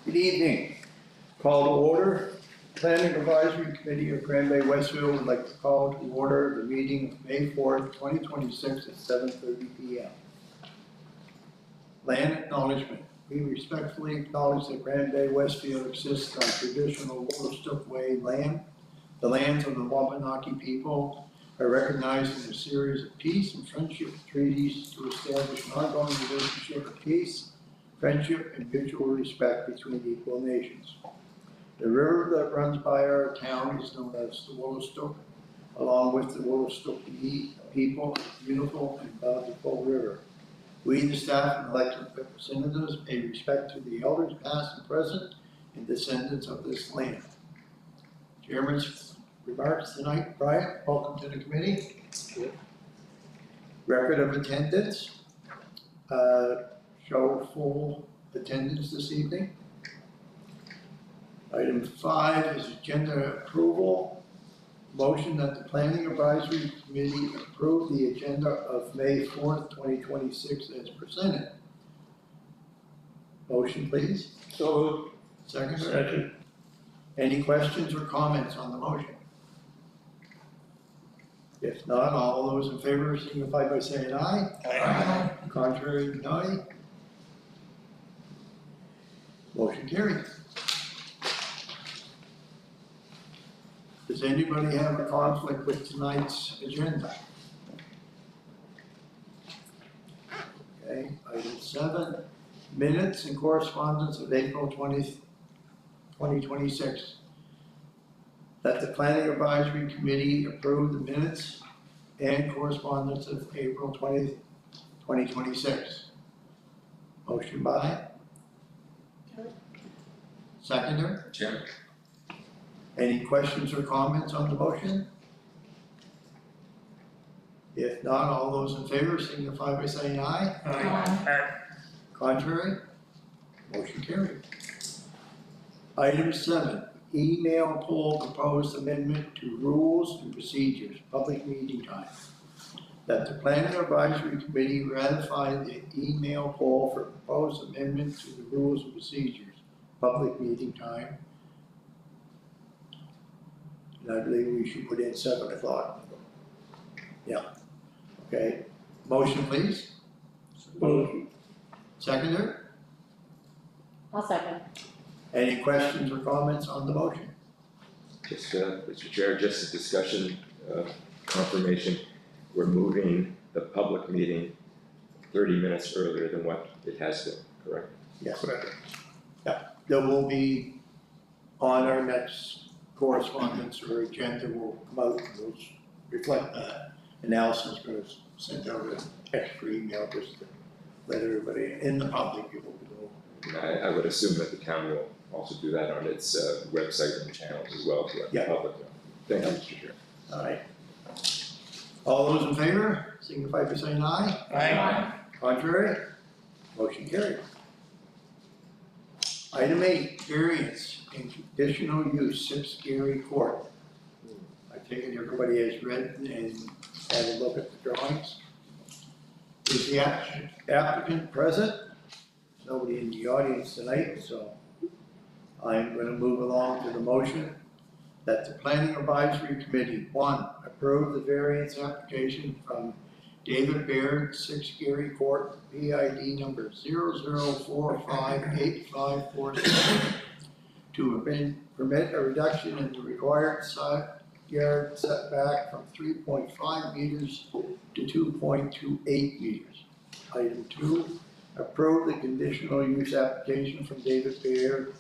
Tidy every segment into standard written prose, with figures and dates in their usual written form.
Good evening. Call to order. Planning Advisory Committee of Bay-Westfield would like to call to order the meeting of May 4th, 2026 at 7:30 p.m. Land acknowledgement. We respectfully acknowledge that Bay-Westfield exists on traditional Woolstook Way land. The lands of the Wabanaki people are recognized in a series of peace and friendship treaties to establish an ongoing relationship of peace, friendship, and mutual respect between equal nations. The river that runs by our town is known as the Woolstook. Along with the Woolstook people, a beautiful and bountiful river. We, the staff and elected representatives, pay respect to the elders past and present and descendants of this land. Chairman's remarks tonight. Brian, welcome to the committee. Record of attendance. Show full attendance this evening. Item 5 is agenda approval. Motion that the Planning Advisory Committee approve the agenda of May 4th, 2026 as presented. Motion, please. So moved. Second. Second. Any questions or comments on the motion? If not, all those in favor signify by saying aye. Aye. Contrary, no. Motion carried. Does anybody have a conflict with tonight's agenda? Okay, item 7, minutes and correspondence of April 20th, 2026. That the Planning Advisory Committee approve the minutes and correspondence of April 20th, 2026. Motion by? Seconder? Chairman. Any questions or comments on the motion? If not, all those in favor signify by saying aye. Aye. Contrary? Motion carried. Item 7, email poll proposed amendment to rules and procedures, public meeting time. That the Planning Advisory Committee ratify the email poll for proposed amendment to the rules and procedures, public meeting time. And I believe we should put in 7 o'clock. Yeah. Okay. Motion, please. Moved. Seconder? I'll second. Any questions or comments on the motion? Just, Mr. Chair, just a discussion, confirmation. We're moving the public meeting 30 minutes earlier than what it has been, correct? Yes. Yeah. There will be on our next correspondence or agenda will come out and will reflect that. And Allison's going to send out an extra email just to let everybody in the public be able to know. I would assume that the town will also do that on its website and channels as well to let the public know. Thank you, Mr. Chair. All right. All those in favor, signify by saying aye. Aye. Contrary? Motion carried. Item 8, variance and conditional use, 6 Gary Court. I take it everybody has read and had a look at the drawings. Is the applicant present? Nobody in the audience tonight, so I'm going to move along to the motion that the Planning Advisory Committee, 1, approve the variance application from David Baird, 6 Gary Court, PID number 00458547, to permit a reduction in the required side yard setback from 3.5 meters to 2.28 meters. Item 2, approve the conditional use application from David Baird,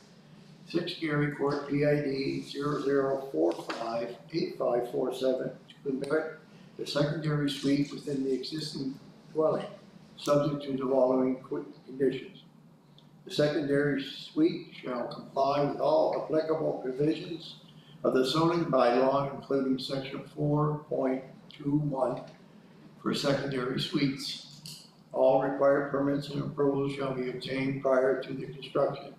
6 Gary Court, PID 00458547, to convert the secondary suite within the existing dwelling, subject to the following conditions. The secondary suite shall comply with all applicable provisions of the zoning bylaw, including section 4.21 for secondary suites. All required permits and approvals shall be obtained prior to the construction.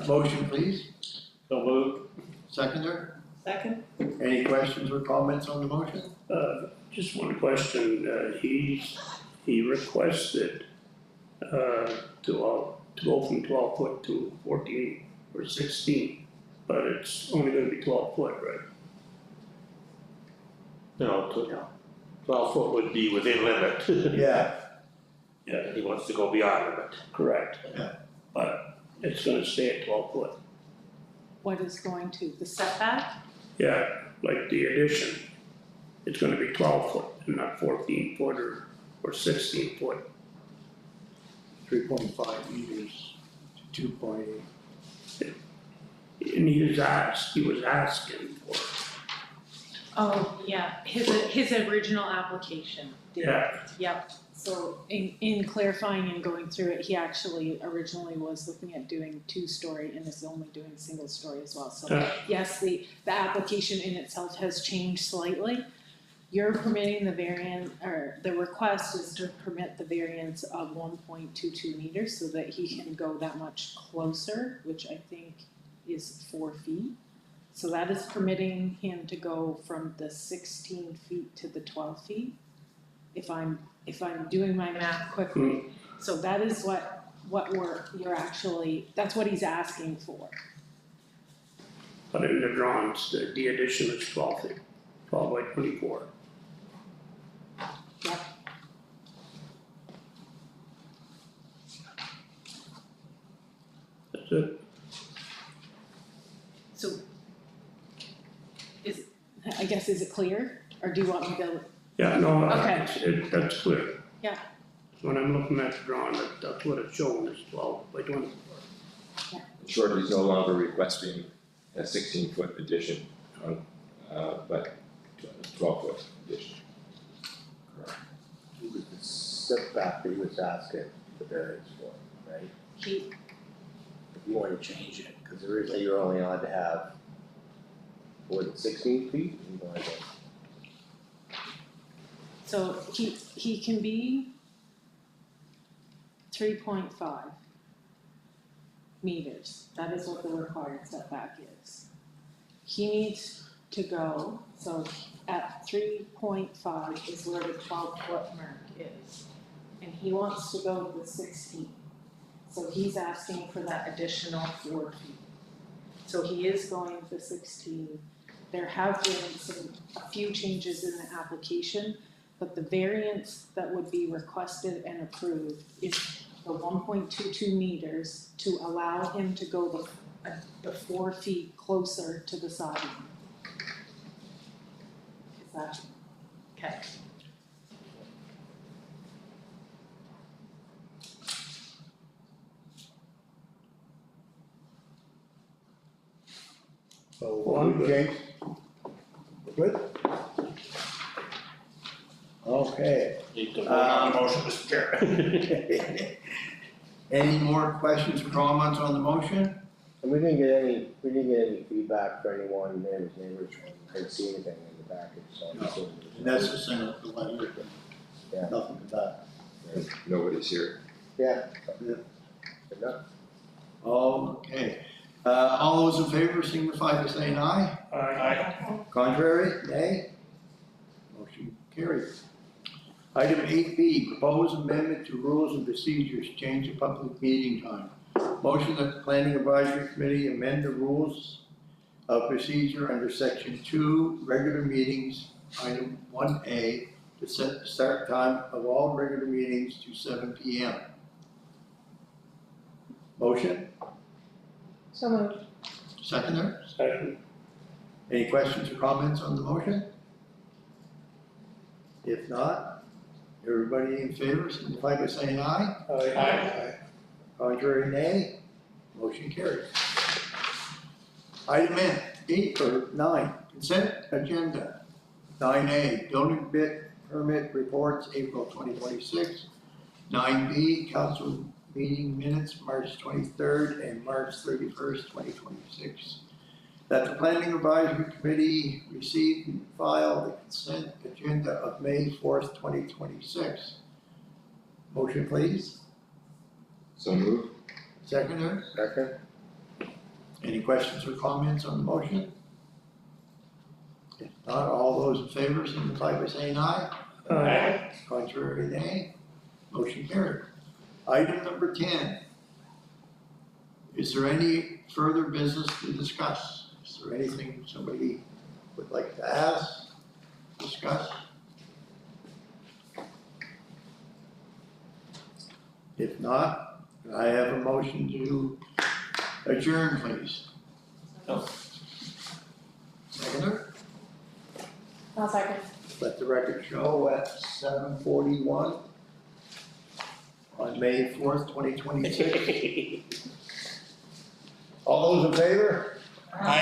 Motion, please. So moved. Seconder? Second? Any questions or comments on the motion? Just one question. He's he requested, to go from 12 foot to 14 or 16, but it's only gonna be 12 foot, right? No, 12 foot would be within limit. Yeah, Yeah, He wants to go beyond limit. correct. Yeah. But it's gonna stay at 12 foot. What is going to, the setback? Yeah, like the addition, it's gonna be 12 foot and not 14 foot or 16 foot. 3.5 meters to 2.8. And he was asking for, Oh, yeah, his original application did. yeah, Yep, so in clarifying and going through it, he actually originally was looking at doing 2-story and is only doing single story as well. So yes, the application in itself has changed slightly. You're permitting the variant, or the request is to permit the variance of 1.22 meters so that he can go that much closer, which I think is 4 feet. So that is permitting him to go from the 16 feet to the 12 feet. If I'm doing my math quickly. So that is what that's what he's asking for. but in the drawings, the addition is 12 feet, 12 by 24. Yep. That's it. So is it clear, or do you want me to? Yeah, no, Okay. that's clear. Yeah. When I'm looking at the drawing, that's what it's showing is 12 by 24. In short, he's no longer requesting a 16-foot addition on, but 12-foot addition. It was the setback that he was asking the variance for, right? He, If you want to change it, because originally you were only allowed to have, what, 16 feet? You wanted to- so he can be 3.5 meters. That is what the required setback is. He needs to go, so at 3.5 is where the 12-foot mark is. And he wants to go to the 16. So he's asking for that additional 4 feet. So he is going to 16. There have been a few changes in the application, but the variance that would be requested and approved is the 1.22 meters to allow him to go the 4 feet closer to the siding. Is that, okay? So, Well, I'm good. James? Good? Okay. Need to vote on the motion, Mr. Chair. Any more questions or comments on the motion? And we didn't get any feedback for anyone, neighbors, I didn't see anything in the package, so. I'm No. assuming And there's- that's the same with the letter, Yeah. nothing to that. Nobody's here. Yeah. Yeah. Good enough. Okay, all those in favor signify by saying aye. Aye. Contrary, nay? Motion carried. Item 8B, proposed amendment to rules and procedures, change of public meeting time. Motion that the planning advisory committee amend the rules of procedure under section 2, regular meetings, item 1A, to set the start time of all regular meetings to 7 PM. Motion, So moved. seconder? Second. Any questions or comments on the motion? If not, everybody in favor, signify by saying aye. Aye. Contrary, nay. Motion carries. Item 9, consent agenda. 9A, building permit reports, April 2026. 9B, council meeting minutes, March 23rd and March 31st, 2026. That the planning advisory committee received and filed the consent agenda of May 4th, 2026. Motion, please. So moved. Seconder, Second? any questions or comments on the motion? If not, all those in favor signify by saying aye. Aye. Contrary, nay. Motion carried. Item number 10. Is there any further business to discuss? Is there anything somebody would like to ask, discuss? If not, I have a motion to adjourn, please. Oh. Seconder, I'll second. let the record show at 7:41 on May 4th, 2026. All those in favor? Aye.